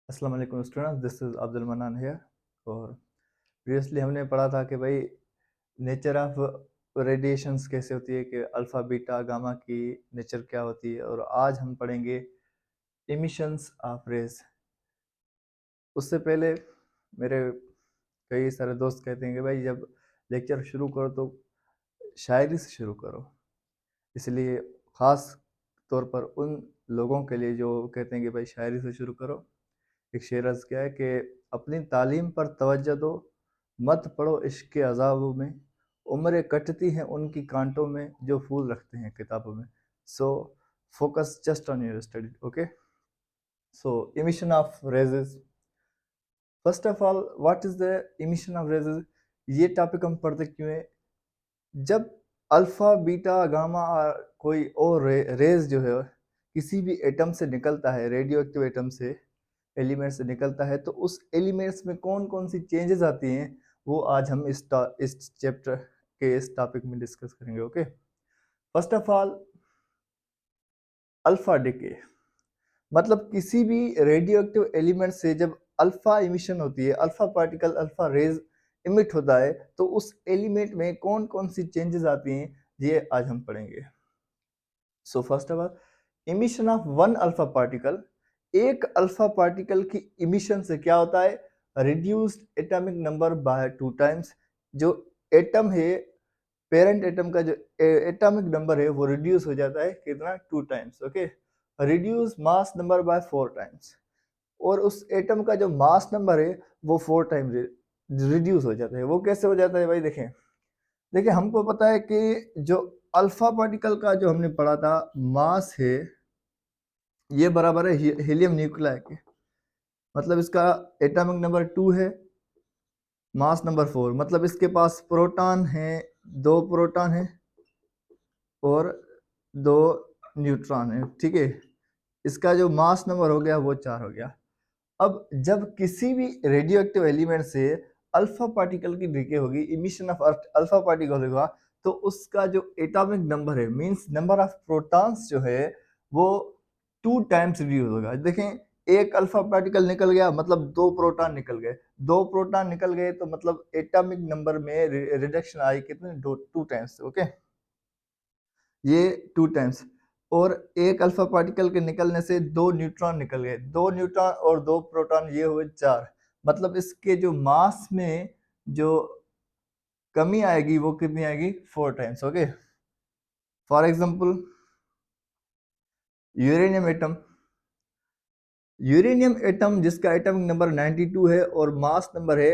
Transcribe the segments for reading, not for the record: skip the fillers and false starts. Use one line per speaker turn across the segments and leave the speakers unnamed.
अस्सलाम वालेकुम students, this is Abdul mannan here. और प्रीवियसली हमने पढ़ा था कि भाई नेचर ऑफ रेडिएशंस कैसे होती है, कि अल्फ़ा बीटा गामा की नेचर क्या होती है। और आज हम पढ़ेंगे इमिशंस ऑफ रेज। उससे पहले मेरे कई सारे दोस्त कहते हैं कि भाई जब लेक्चर शुरू करो तो शायरी से शुरू करो, इसलिए ख़ास तौर पर उन लोगों के लिए जो कहते हैं कि भाई शायरी से शुरू करो, एक शेर अर्ज़ किया है कि अपनी तालीम पर तवज्जो दो, मत पढ़ो इश्क के अज़ाबों में, उम्रें कटती हैं उनकी कांटों में जो फूल रखते हैं किताबों में। So focus just on your study. Okay, so emission of raises. First of all, what is the emission of raises? ये टॉपिक हम पढ़ते क्यों है? जब अल्फा बीटा गामा और कोई और रेज जो है किसी भी एटम से निकलता है, रेडियो एक्टिव एटम से, एलिमेंट से निकलता है, तो उस एलिमेंट्स में कौन कौन सी चेंजेस आती हैं वो आज हम इस चैप्टर के इस टॉपिक में डिस्कस करेंगे। Okay, first of all, alpha decay मतलब किसी भी रेडियो एक्टिव एलिमेंट से जब अल्फा इमिशन होती है, alpha particle, alpha rays emit होता है, तो उस एलिमेंट में कौन कौन सी चेंजेस आती हैं ये आज हम पढ़ेंगे। So first of all, emission of one alpha particle. एक अल्फा पार्टिकल की इमिशन से क्या होता है? Reduced atomic number by 2 times. जो एटम है, पेरेंट एटम का जो एटॉमिक नंबर है वो रिड्यूस हो जाता है कितना? 2 times. Okay, reduce mass number by 4 times. और उस एटम का जो मास नंबर है वो 4 टाइम रिड्यूस हो जाता है। वो कैसे हो जाता है भाई? देखें देखिए, हमको पता है कि जो अल्फा पार्टिकल का जो हमने पढ़ा था मास है, ये बराबर है हीलियम न्यूक्लियाई के। मतलब इसका एटॉमिक नंबर 2 है, मास नंबर 4। मतलब इसके पास प्रोटॉन है, 2 प्रोटॉन है और 2 न्यूट्रॉन है। ठीक है, इसका जो मास नंबर हो गया वो 4 हो गया। अब जब किसी भी रेडियो एक्टिव एलिमेंट से अल्फा पार्टिकल की डीके होगी, इमिशन ऑफ अल्फा पार्टिकल होगा, तो उसका जो एटॉमिक नंबर है, मींस नंबर ऑफ प्रोटॉन्स जो है वो 2 टाइम्स रिड्यूस होगा। देखें, एक अल्फा पार्टिकल निकल गया मतलब 2 प्रोटॉन निकल गए, 2 प्रोटॉन निकल गए तो मतलब एटॉमिक नंबर में रिडक्शन आई कितने? 2 टाइम्स। ओके, ये 2 टाइम्स। और एक अल्फा पार्टिकल के निकलने से 2 न्यूट्रॉन निकल गए, 2 न्यूट्रॉन और 2 प्रोटॉन, ये हुए 4। मतलब इसके जो मास में जो कमी आएगी वो कितनी आएगी? 4 times. Okay, for example uranium atom. Uranium atom जिसका एटॉमिक नंबर 92 है और मास नंबर है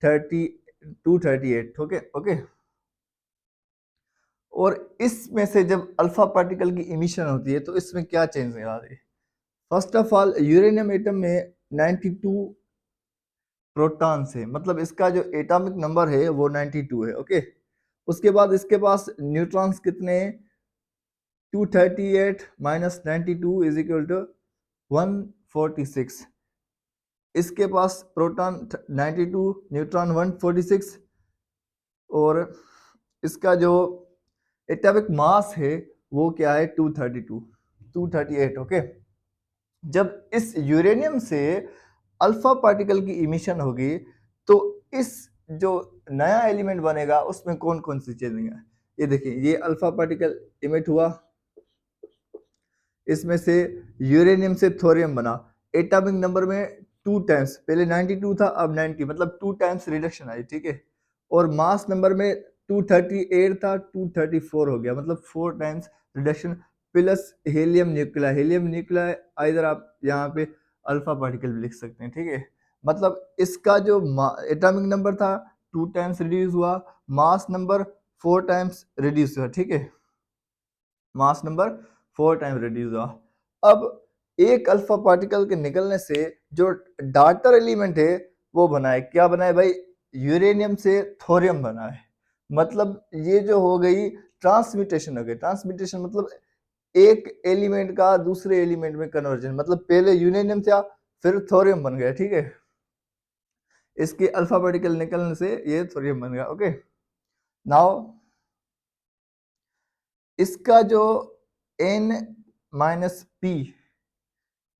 238। ओके ओके, और इसमें से जब अल्फा पार्टिकल की इमिशन होती है तो इसमें क्या चेंज आ रही है? First of all, uranium atom में 92 प्रोटॉन्स है, मतलब इसका जो एटॉमिक नंबर है वो 92 है। ओके, उसके बाद इसके पास न्यूट्रॉन्स कितने हैं? 238 माइनस 92 इज इक्वल टू 146। इसके पास प्रोटॉन 92, न्यूट्रॉन 146, और इसका जो एटॉमिक मास है वो क्या है? 232, 238। ओके, जब इस यूरेनियम से अल्फा पार्टिकल की इमिशन होगी तो इस जो नया एलिमेंट बनेगा उसमें कौन कौन सी चेंजिंग है? ये देखिए, ये अल्फा पार्टिकल इमिट हुआ, इसमें से यूरेनियम से थोरियम बना, एटॉमिक नंबर में 2 टाइम्स, पहले 92 था अब 90, मतलब 2 टाइम्स रिडक्शन आई। ठीक है, और मास नंबर में 238 था, 234 हो गया, मतलब 4 times reduction. Plus helium nuclei, helium nuclei इधर आप यहाँ पे अल्फा पार्टिकल भी लिख सकते हैं। ठीक है, मतलब इसका जो एटॉमिक नंबर था 2 टाइम्स रिड्यूस हुआ, मास नंबर 4 टाइम्स रिड्यूस हुआ। ठीक है, मास नंबर 4 टाइम रिड्यूस हुआ। अब एक अल्फा पार्टिकल के निकलने से जो डार्टर एलिमेंट है वो बना है, क्या बना है भाई? यूरेनियम से थोरियम बना है। मतलब ये जो हो गई ट्रांसम्यूटेशन हो गई। ट्रांसम्यूटेशन मतलब एक एलिमेंट का दूसरे एलिमेंट में कन्वर्जन, मतलब पहले यूरेनियम था फिर थोरियम बन गया। ठीक है, इसके अल्फा पार्टिकल निकलने से ये थोरियम बन गया। ओके, नाउ इसका जो N minus P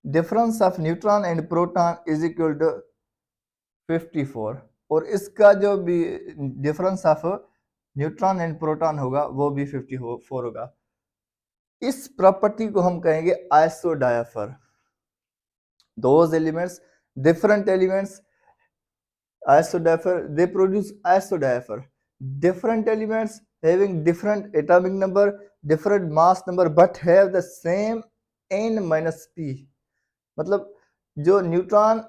difference of neutron and proton is equal to 54, और इसका जो भी difference of neutron and proton होगा वो भी 54 होगा। इस प्रॉपर्टी को हम कहेंगे isodiapher. Those elements, different elements, isodiapher, they produce isodiapher. Different elements having different atomic number, different mass number, but have the same n minus p। मतलब जो न्यूट्रॉन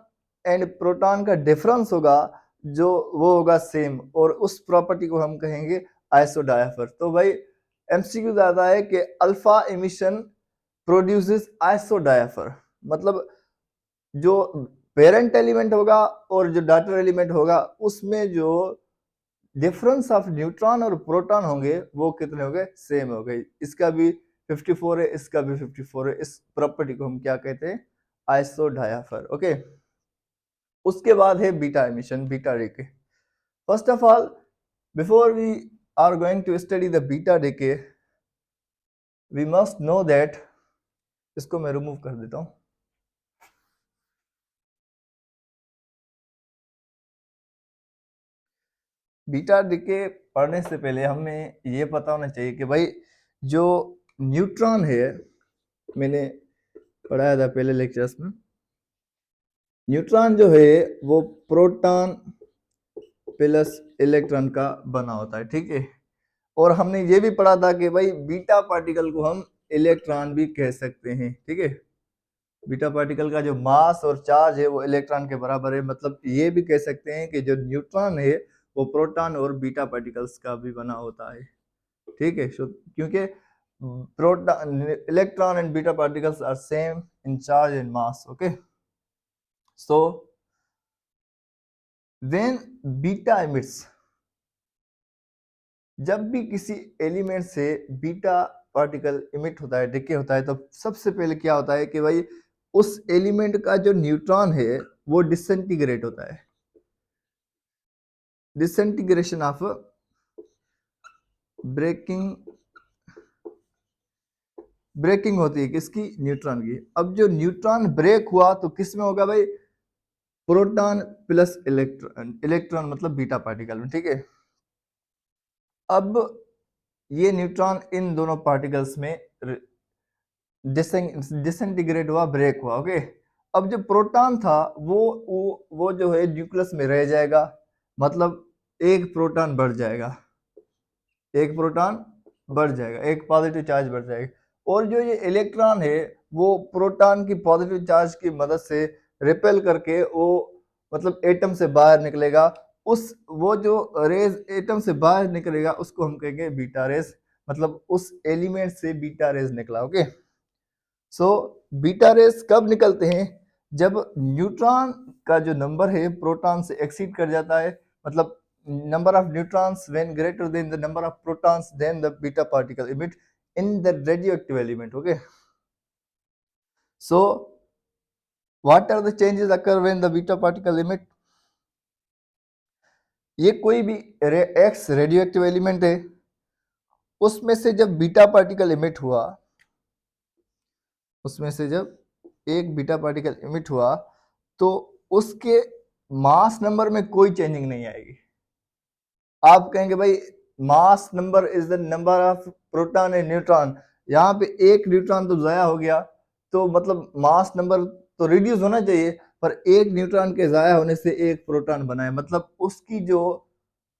एंड प्रोटॉन का डिफरेंस होगा जो वो होगा सेम, और उस प्रॉपर्टी को हम कहेंगे आइसोडायफर। तो भाई एमसीक्यू ज्यादा है कि अल्फा इमिशन प्रोड्यूसेस आइसोडायफर, मतलब जो पेरेंट एलिमेंट होगा और जो डॉटर एलिमेंट होगा उसमें जो डिफरेंस ऑफ न्यूट्रॉन और प्रोटॉन होंगे वो कितने होंगे, सेम हो गए। इसका भी 54 है, इसका भी 54 है। इस प्रॉपर्टी को हम क्या कहते हैं, आइसोडायफर। ओके, उसके बाद है beta emission, beta decay. First of all, before we are going to study the beta decay, we must know that, इसको मैं रिमूव कर देता हूं। बीटा डिके पढ़ने से पहले हमें ये पता होना चाहिए कि भाई जो न्यूट्रॉन है, मैंने पढ़ाया था पहले लेक्चर्स में, न्यूट्रॉन जो है वो प्रोटॉन प्लस इलेक्ट्रॉन का बना होता है, ठीक है। और हमने ये भी पढ़ा था कि भाई बीटा पार्टिकल को हम इलेक्ट्रॉन भी कह सकते हैं, ठीक है। बीटा पार्टिकल का जो मास और चार्ज है वो इलेक्ट्रॉन के बराबर है, मतलब ये भी कह सकते हैं कि जो न्यूट्रॉन है वो प्रोटॉन और बीटा पार्टिकल्स का भी बना होता है, ठीक है। क्योंकि proton, electron and beta particles are same in charge and mass. Okay, so when beta emits, जब भी किसी एलिमेंट से बीटा पार्टिकल इमिट होता है, डिके होता है, तो सबसे पहले क्या होता है कि भाई उस एलिमेंट का जो न्यूट्रॉन है वो डिसइंटीग्रेट होता है। डिसइंटीग्रेशन ऑफ ब्रेकिंग होती है किसकी, न्यूट्रॉन की। अब जो न्यूट्रॉन ब्रेक हुआ तो किस में होगा भाई, प्रोटॉन प्लस इलेक्ट्रॉन, इलेक्ट्रॉन मतलब बीटा पार्टिकल में, ठीक है। अब ये न्यूट्रॉन इन दोनों पार्टिकल्स में डिसइंटीग्रेट हुआ, ब्रेक हुआ। ओके, अब जो प्रोटॉन था वो जो है न्यूक्लियस में रह जाएगा, मतलब एक प्रोटॉन बढ़ जाएगा, एक प्रोटॉन बढ़ जाएगा, एक पॉजिटिव चार्ज बढ़ जाएगा। और जो ये इलेक्ट्रॉन है वो प्रोटॉन की पॉजिटिव चार्ज की मदद से रिपेल करके वो मतलब एटम से बाहर निकलेगा। उस वो जो रेज एटम से बाहर निकलेगा उसको हम कहेंगे बीटा रेज, मतलब उस एलिमेंट से बीटा रेज निकला। ओके, सो बीटा रेज कब निकलते हैं, जब न्यूट्रॉन का जो नंबर है प्रोटॉन से एक्सीड कर जाता है, मतलब number of neutrons when greater than the number of protons, then the beta particle emit in the radioactive element. Okay, so what are the changes occur when the beta particle emit? ये कोई भी x radioactive element है, उसमें से जब beta particle emit हुआ, उसमें से जब एक बीटा पार्टिकल इमिट हुआ तो उसके मास नंबर में कोई चेंजिंग नहीं आएगी। आप कहेंगे भाई mass number is the number of proton and neutron, यहाँ पे एक न्यूट्रॉन तो जाया हो गया, तो मतलब मास नंबर तो रिड्यूस होना चाहिए, पर एक न्यूट्रॉन के जाया होने से एक प्रोटॉन बना है, मतलब उसकी जो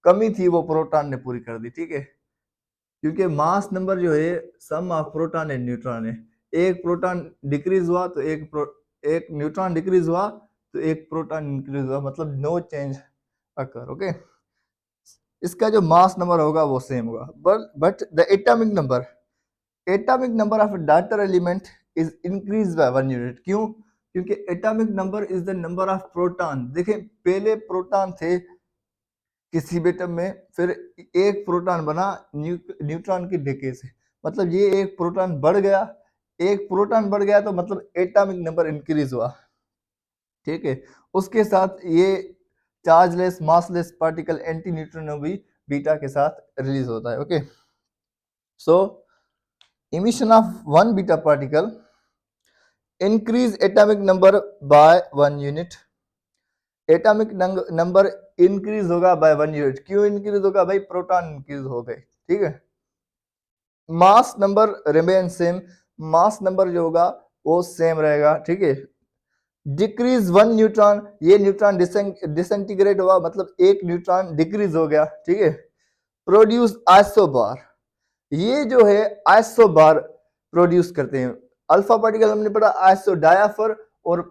कमी थी वो प्रोटॉन ने पूरी कर दी, ठीक है। क्योंकि मास नंबर जो है सम ऑफ प्रोटॉन एंड न्यूट्रॉन है, एक प्रोटॉन डिक्रीज हुआ तो एक न्यूट्रॉन डिक्रीज हुआ तो एक प्रोटॉन इंक्रीज हुआ, मतलब नो चेंज अकर। ओके, इसका जो मास नंबर होगा वो सेम होगा, but the atomic number of daughter element is increase by 1 unit. क्यों? क्योंकि atomic number is the number of proton. देखें, पहले प्रोटॉन थे किसी भी एटम में, फिर एक प्रोटॉन बना न्यूट्रॉन की डिके से, मतलब ये एक प्रोटॉन बढ़ गया, एक प्रोटॉन बढ़ गया तो मतलब एटॉमिक नंबर इंक्रीज हुआ, ठीक है। उसके साथ ये chargeless massless particle anti neutrino भी बीटा के साथ रिलीज होता है। Okay, so emission of one beta particle increase atomic number by 1 unit. Atomic number increase होगा बाय 1 यूनिट। क्यों इंक्रीज होगा भाई? प्रोटॉन इंक्रीज हो गए, ठीक है। मास number remain same, mass number जो होगा वो सेम रहेगा, ठीक है। डिक्रीज 1 न्यूट्रॉन, ये न्यूट्रॉन डिसइंटीग्रेट हुआ, मतलब एक न्यूट्रॉन डिक्रीज हो गया, ठीक है। प्रोड्यूस आइसोबार, ये जो है आइसोबार प्रोड्यूस करते हैं। अल्फा पार्टिकल हमने पढ़ा आइसो डायाफर, और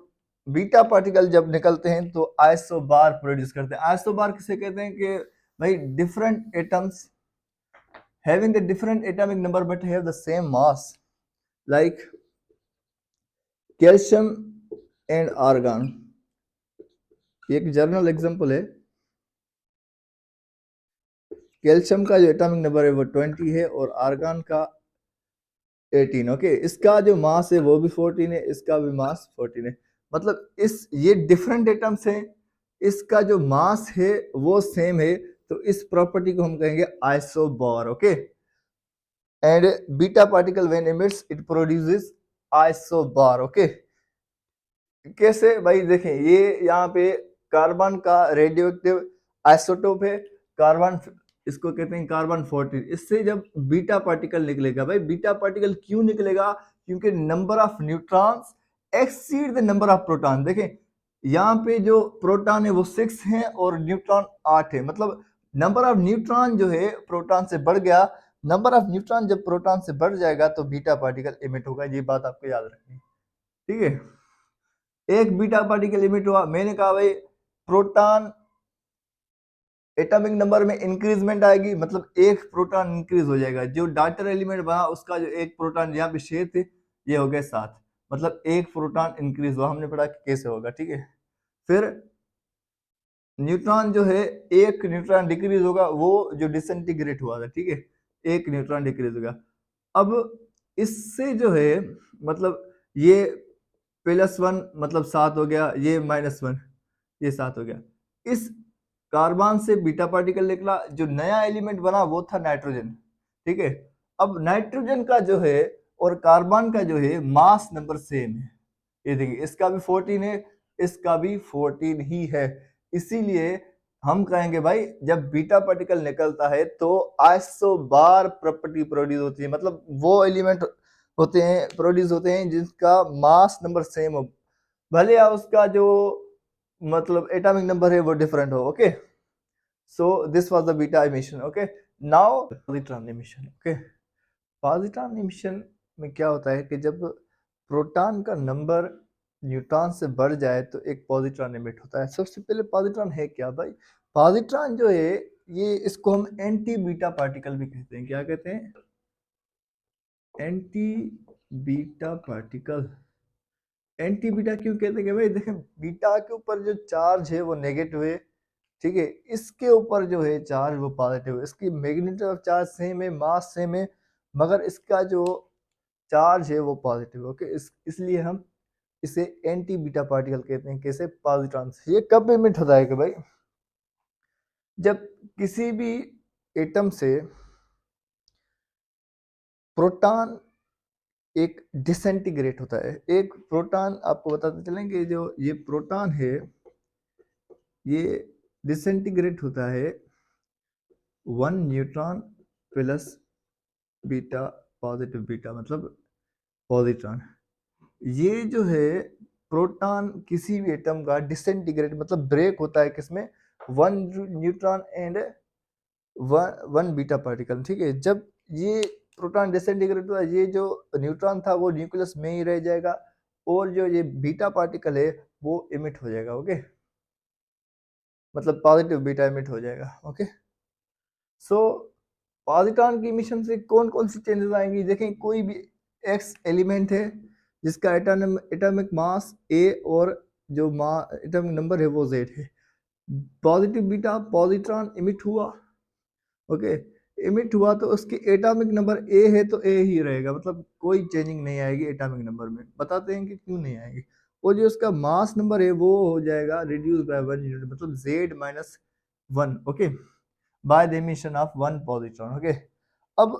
बीटा पार्टिकल जब निकलते हैं तो आइसोबार प्रोड्यूस करते हैं। आइसोबार किसे कहते हैं? कि भाई different atoms having the different atomic number but have the same mass, like calcium and argon। एक जर्नल एग्जांपल है, कैल्शियम का जो एटॉमिक नंबर है वो 20 है और आर्गन का 18। ओके, इसका जो मास है वो भी 14 है, इसका भी मास 14 है। मतलब ये डिफरेंट एटम्स हैं, इसका जो मास है वो सेम है, तो इस प्रॉपर्टी को हम कहेंगे isobar. Okay, and beta particle when emits it produces isobar. Okay, कैसे भाई? देखें, ये यहाँ पे कार्बन का रेडियोएक्टिव आइसोटोप है, कार्बन, इसको कहते हैं कार्बन 14। इससे जब बीटा पार्टिकल निकलेगा, भाई बीटा पार्टिकल क्यों निकलेगा? क्योंकि number of neutrons exceed the number of proton. देखें, यहाँ पे जो प्रोटॉन है वो 6 है और न्यूट्रॉन 8 है, मतलब नंबर ऑफ न्यूट्रॉन जो है प्रोटॉन से बढ़ गया। नंबर ऑफ न्यूट्रॉन जब प्रोटॉन से बढ़ जाएगा तो बीटा पार्टिकल इमिट होगा, ये बात आपको याद रखनी है, ठीक है। एक बीटा पार्टिकल इमिट हुआ, मैंने कहा भाई प्रोटॉन एटॉमिक नंबर में इंक्रीजमेंट आएगी, मतलब एक प्रोटॉन इंक्रीज हो जाएगा। जो डाटर एलिमेंट बना उसका जो एक प्रोटॉन यहाँ पे 6 थे, ये हो गए 7, मतलब एक प्रोटॉन इंक्रीज हुआ। हमने पढ़ा कि कैसे होगा, ठीक है। फिर न्यूट्रॉन जो है, एक न्यूट्रॉन डिक्रीज होगा, वो जो डिसइंटीग्रेट हुआ था, ठीक है, एक न्यूट्रॉन डिक्रीज होगा। अब इससे जो है, मतलब ये +1 मतलब 7 हो गया, ये -1 ये 7 हो गया। इस कार्बन से बीटा पार्टिकल निकला, जो नया एलिमेंट बना वो था नाइट्रोजन, ठीक है। अब नाइट्रोजन का जो है और कार्बन का जो है मास नंबर सेम है, ये देखिए, इसका भी 14 है, इसका भी 14 ही है। इसीलिए हम कहेंगे भाई जब बीटा पार्टिकल निकलता है तो आइसोबार प्रॉपर्टी प्रोड्यूस होती है, मतलब वो एलिमेंट होते हैं, प्रोड्यूस होते हैं जिसका मास नंबर सेम हो, भले या उसका जो मतलब एटॉमिक नंबर है वो डिफरेंट हो। Okay, so this was the beta emission. Okay, now positron emission. Okay, positron emission में क्या होता है कि जब प्रोटॉन का नंबर न्यूट्रॉन से बढ़ जाए तो एक पॉजिट्रॉन इमिट होता है। सबसे पहले पॉजिट्रॉन है क्या भाई? पॉजिट्रॉन जो है, ये इसको हम एंटी बीटा पार्टिकल भी कहते हैं। क्या कहते हैं? Anti beta particle. Anti beta क्यों कहते हैं? भाई देखें, बीटा के ऊपर जो चार्ज है वो नेगेटिव है, ठीक है, इसके ऊपर जो है चार्ज वो पॉजिटिव है। इसकी मैग्नीट्यूड ऑफ चार्ज सेम है, मास सेम है, मगर इसका जो चार्ज है वो पॉजिटिव है। ओके, इसलिए हम इसे एंटी बीटा पार्टिकल कहते हैं। कैसे? पॉजिट्रॉन से। ये कब इमिट होता है कि भाई जब किसी भी एटम से प्रोटॉन एक डिसइंटीग्रेट होता है। एक प्रोटॉन, आपको बताते चलें कि जो ये प्रोटॉन है ये डिसइंटीग्रेट होता है 1 neutron plus beta, positive beta मतलब पॉजिट्रॉन। ये जो है प्रोटॉन किसी भी एटम का डिसइंटीग्रेट मतलब ब्रेक होता है किसमें? 1 न्यूट्रॉन एंड 1 बीटा पार्टिकल, ठीक है। जब ये प्रोटॉन डिसइंटीग्रेट हुआ, ये जो न्यूट्रॉन था वो न्यूक्लियस में ही रह जाएगा और जो ये बीटा पार्टिकल है वो इमिट हो जाएगा। ओके, मतलब पॉजिटिव बीटा इमिट हो जाएगा। ओके, सो पॉजिट्रॉन की इमिशन से कौन कौन सी चेंजेस आएंगी? देखें, कोई भी एक्स एलिमेंट है जिसका एटॉमिक मास ए और जो एटॉमिक नंबर है वो जेड है, पॉजिटिव बीटा पॉजिट्रॉन इमिट हुआ। ओके, इमिट हुआ तो उसके एटॉमिक नंबर ए है तो ए ही रहेगा, मतलब कोई चेंजिंग नहीं आएगी एटॉमिक नंबर में। बताते हैं कि क्यों नहीं आएगी। और जो उसका मास नंबर है वो हो जाएगा रिड्यूस बाय 1 यूनिट, मतलब Z-1। Okay, by the emission of 1 positron. Okay, अब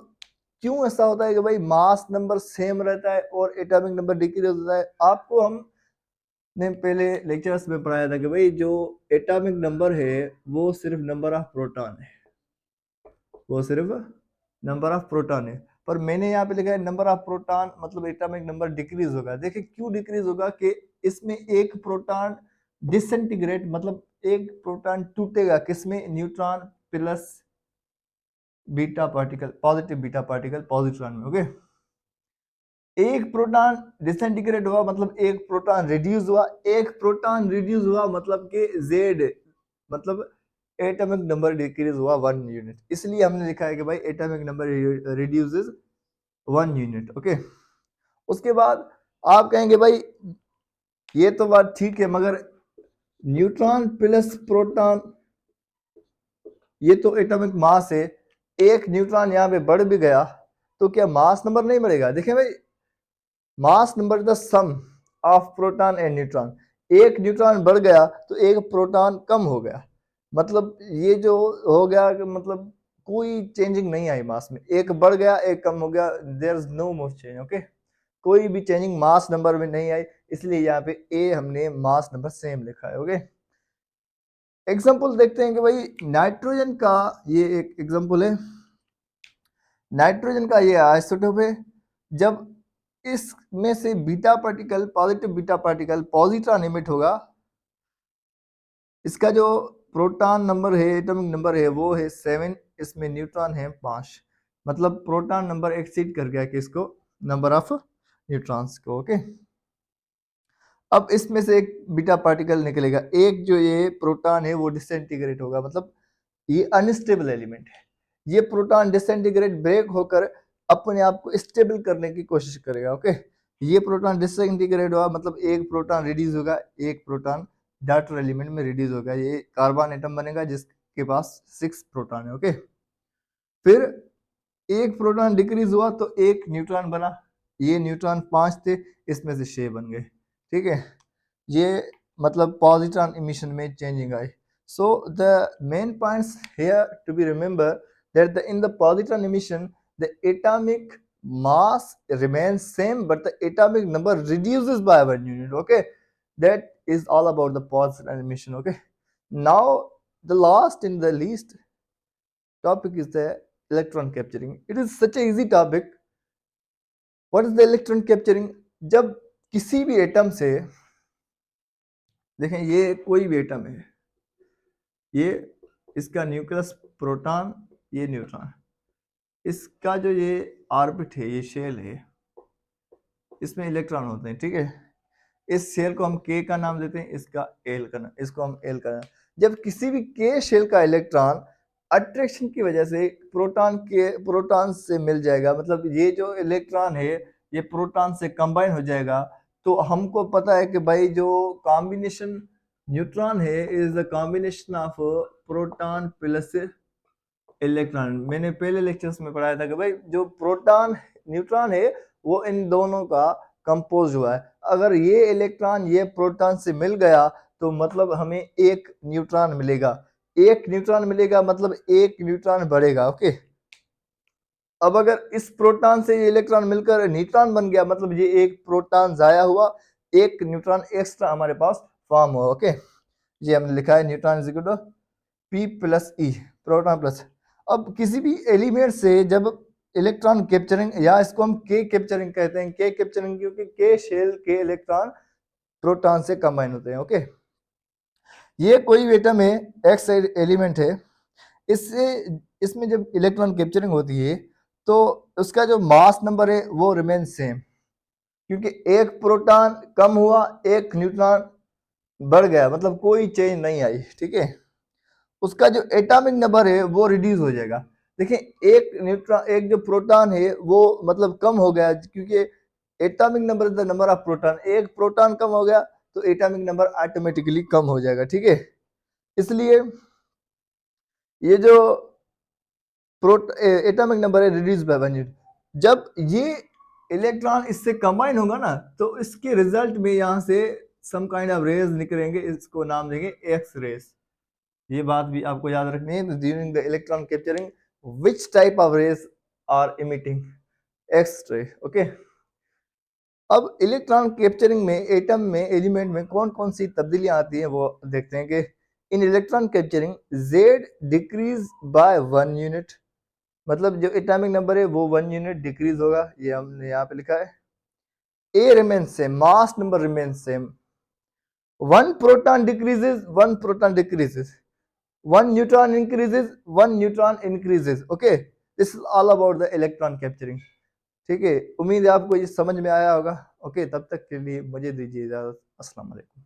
क्यों ऐसा होता है कि भाई मास नंबर सेम रहता है और एटॉमिक नंबर डिक्रीज होता है? आपको हमने पहले लेक्चर्स में पढ़ाया था कि भाई जो एटॉमिक नंबर है वो सिर्फ नंबर ऑफ प्रोटॉन है, वो सिर्फ नंबर ऑफ प्रोटॉन है। पर मैंने यहाँ पे लिखा है नंबर ऑफ प्रोटॉन मतलब एटॉमिक नंबर डिक्रीज होगा। देखिए क्यों डिक्रीज होगा कि इसमें एक प्रोटॉन डिसइंटीग्रेट मतलब एक प्रोटॉन टूटेगा किसमें? Neutron plus beta particle, positive beta particle positron में। ओके, एक प्रोटॉन डिसइंटीग्रेट हुआ मतलब एक प्रोटॉन रिड्यूस हुआ, एक प्रोटॉन रिड्यूस हुआ मतलब कि जेड मतलब एटॉमिक नंबर डिक्रीज हुआ 1 यूनिट। इसलिए हमने लिखा है कि भाई atomic number reduces 1 unit. Okay, उसके बाद आप कहेंगे भाई ये तो बात ठीक है, मगर न्यूट्रॉन प्लस प्रोटॉन ये तो एटॉमिक मास है, एक न्यूट्रॉन यहाँ पे बढ़ भी गया तो क्या मास नंबर नहीं बढ़ेगा? देखिए भाई mass number the sum of proton and neutron, एक न्यूट्रॉन बढ़ गया तो एक प्रोटॉन कम हो गया, मतलब ये जो हो गया कि मतलब कोई चेंजिंग नहीं आई मास में, एक बढ़ गया एक कम हो गया, there is no more change. Okay, कोई भी चेंजिंग मास नंबर में नहीं आई, इसलिए यहाँ पे ए हमने मास नंबर सेम लिखा है। ओके, एग्जाम्पल देखते हैं कि भाई नाइट्रोजन का ये एक एग्जाम्पल है, नाइट्रोजन का ये आइसोटोप है, जब इसमें से beta particle positive beta particle positron emit होगा, इसका जो प्रोटॉन नंबर है एटॉमिक नंबर है वो है 7, इसमें न्यूट्रॉन है 5, मतलब प्रोटॉन नंबर एक्सीड कर गया किसको? नंबर ऑफ न्यूट्रॉन्स को। ओके, अब इसमें से एक बीटा पार्टिकल निकलेगा, एक जो ये प्रोटॉन है वो डिसइंटीग्रेट होगा, मतलब ये अनस्टेबल एलिमेंट है, ये प्रोटॉन डिसइंटीग्रेट ब्रेक होकर अपने आप को स्टेबल करने की कोशिश करेगा। ओके, ये प्रोटॉन डिसइंटीग्रेट हुआ मतलब एक प्रोटॉन रिड्यूस होगा, एक प्रोटॉन डॉटर एलिमेंट में रिड्यूस होगा, ये कार्बन एटम बनेगा जिसके पास 6 प्रोटॉन है। ओके, फिर एक प्रोटॉन डिक्रीज हुआ तो एक न्यूट्रॉन बना, ये न्यूट्रॉन 5 थे, इसमें से 6 बन गए। ठीक है, ये मतलब पॉजिट्रॉन इमिशन में changing I. So the main points here to be remember that in the positron emission the atomic mass remains same but the atomic number reduces by 1 unit. Okay, that is all about the positron emission. Okay, now the last and the least topic is the electron capturing. It is such a easy topic. What is the electron capturing? जब किसी भी atom से, देखें ये कोई भी atom है, ये इसका न्यूक्लियस प्रोटॉन, ये न्यूट्रॉन, इसका जो ये ऑर्बिट है ये शेल है, इसमें इलेक्ट्रॉन होते हैं। ठीक है, इस शेल को हम के का नाम देते हैं, इसका एल का नाम, इसको हम एल का नाम। जब किसी भी के शेल का इलेक्ट्रॉन अट्रैक्शन की वजह से प्रोटॉन से मिल जाएगा, मतलब ये जो इलेक्ट्रॉन है ये प्रोटॉन से कंबाइन हो जाएगा, तो हमको पता है कि भाई जो कॉम्बिनेशन न्यूट्रॉन है is the combination of proton plus electron. मैंने पहले लेक्चर्स में पढ़ाया था कि भाई जो प्रोटॉन न्यूट्रॉन है वो इन दोनों का कंपोज हुआ है, अगर ये इलेक्ट्रॉन ये प्रोटॉन से मिल गया तो मतलब हमें एक न्यूट्रॉन मिलेगा, एक न्यूट्रॉन मिलेगा मतलब एक न्यूट्रॉन बढ़ेगा। ओके, अब अगर इस प्रोटॉन से ये इलेक्ट्रॉन मिलकर न्यूट्रॉन बन गया मतलब ये एक प्रोटॉन जाया हुआ, एक न्यूट्रॉन एक्स्ट्रा हमारे पास फॉर्म हुआ। ओके, ये हमने लिखा है neutron is equal to P plus E, proton plus. अब किसी भी एलिमेंट से जब इलेक्ट्रॉन कैप्चरिंग, या इसको हम के कैप्चरिंग कहते हैं, के कैप्चरिंग क्योंकि के शेल के इलेक्ट्रॉन प्रोटॉन से कंबाइन होते हैं। ओके, ये कोई एटम है, एक्स एलिमेंट है, इससे इसमें जब इलेक्ट्रॉन कैप्चरिंग होती है तो उसका जो मास नंबर है वो रिमेन सेम, क्योंकि एक प्रोटॉन कम हुआ एक न्यूट्रॉन बढ़ गया, मतलब कोई चेंज नहीं आई। ठीक है, उसका जो एटॉमिक नंबर है वो रिड्यूस हो जाएगा। देखिए एक न्यूट्रॉन, एक जो प्रोटॉन है वो मतलब कम हो गया, क्योंकि atomic number is the number of proton, एक प्रोटॉन कम हो गया तो एटॉमिक नंबर ऑटोमेटिकली कम हो जाएगा। ठीक है, इसलिए ये जो एटॉमिक नंबर है रिड्यूस बाय 1 यूनिट, जब ये इलेक्ट्रॉन इससे कंबाइन होगा ना तो इसके रिजल्ट में यहाँ से सम काइंड ऑफ रेज निकलेंगे, इसको नाम देंगे एक्स रेज। ये बात भी आपको याद रखनी है, during the electron capturing which type of rays are emitting. X ray. Okay, अब इलेक्ट्रॉन कैप्चरिंग में एटम में एलिमेंट में कौन कौन सी तब्दीलियां आती हैं वो देखते हैं कि इन electron capturing Z decrease by 1 unit, मतलब जो एटॉमिक नंबर है वो 1 यूनिट डिक्रीज होगा, ये हमने यहाँ पे लिखा है। A remain same, mass number remain same, one proton decreases, 1 neutron increases, okay, this is all about the electron capturing. ठीक है, उम्मीद है आपको ये समझ में आया होगा। ओके, तब तक के लिए मुझे दीजिए इजाजत। अस्सलाम वालेकुम।